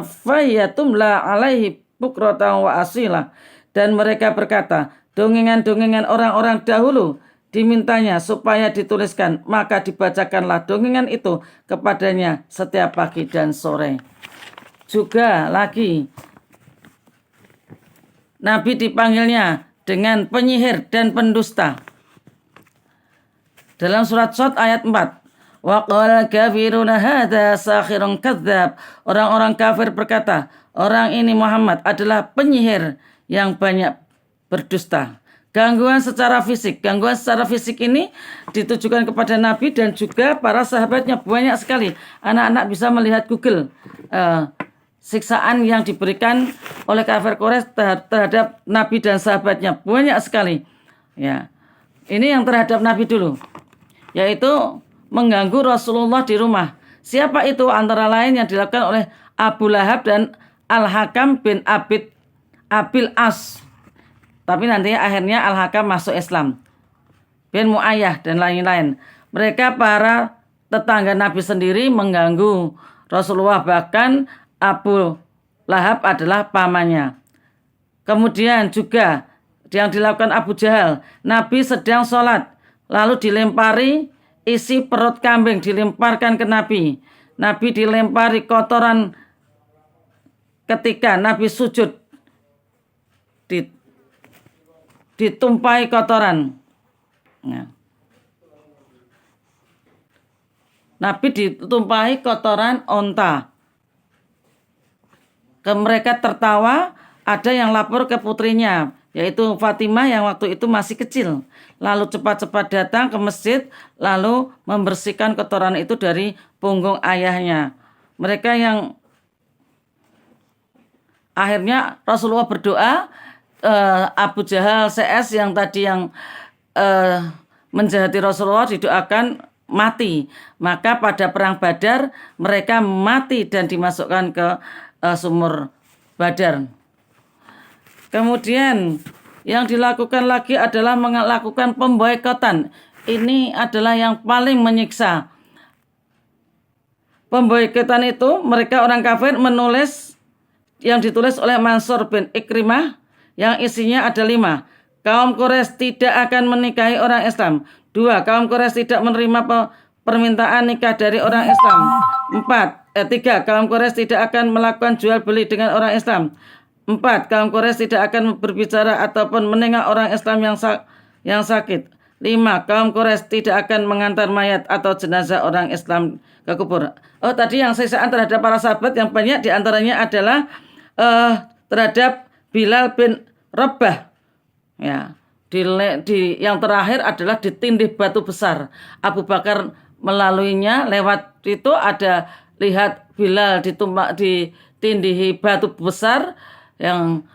fayatumla alaihi bukratan wa asila. Dan mereka berkata, dongengan-dongengan orang-orang dahulu dimintanya supaya dituliskan, maka dibacakanlah dongengan itu kepadanya setiap pagi dan sore. Juga lagi Nabi dipanggilnya dengan penyihir dan pendusta. Dalam surat Shad ayat 4. Wa qala kafiruna hadza sakhirun kadzdzab. Orang-orang kafir berkata, orang ini Muhammad adalah penyihir yang banyak berdusta. Gangguan secara fisik ini ditujukan kepada Nabi dan juga para sahabatnya banyak sekali. Anak-anak bisa melihat Google siksaan yang diberikan oleh kafir Quraisy terhadap Nabi dan sahabatnya banyak sekali. Ya, ini yang terhadap Nabi dulu, yaitu mengganggu Rasulullah di rumah. Siapa itu? Antara lain yang dilakukan oleh Abu Lahab dan Al-Hakam bin Abil As. Tapi nantinya akhirnya Al-Hakam masuk Islam. Bin Mu'ayyah dan lain-lain. Mereka para tetangga Nabi sendiri mengganggu Rasulullah, bahkan Abu Lahab adalah pamannya. Kemudian juga yang dilakukan Abu Jahal. Nabi sedang sholat, lalu dilempari isi perut kambing, dilemparkan ke Nabi. Nabi dilempari kotoran ketika Nabi sujud, ditumpahi kotoran. Nah. Nabi ditumpahi kotoran onta. Mereka tertawa, ada yang lapor ke putrinya, yaitu Fatimah yang waktu itu masih kecil. Lalu cepat-cepat datang ke masjid, lalu membersihkan kotoran itu dari punggung ayahnya. Mereka yang akhirnya Rasulullah berdoa, Abu Jahal CS yang tadi yang menjahati Rasulullah didoakan mati. Maka pada perang Badar mereka mati dan dimasukkan ke sumur Badar. Kemudian yang dilakukan lagi adalah melakukan pemboikotan. Ini adalah yang paling menyiksa. Pemboikotan itu mereka orang kafir menulis yang ditulis oleh Mansur bin Ikrimah yang isinya ada 5. Kaum Quraisy tidak akan menikahi orang Islam. 2. Kaum Quraisy tidak menerima permintaan nikah dari orang Islam. 3. Kaum Quraisy tidak akan melakukan jual beli dengan orang Islam. 4. Kaum Quraisy tidak akan berbicara ataupun menengok orang Islam yang sakit. 5. Kaum Quraisy tidak akan mengantar mayat atau jenazah orang Islam ke kubur. Tadi yang siksaan terhadap para sahabat yang banyak diantaranya adalah terhadap Bilal bin Rabah. Ya, yang terakhir adalah ditindih batu besar. Abu Bakar melaluinya, lewat itu ada lihat Bilal ditindihi batu besar yang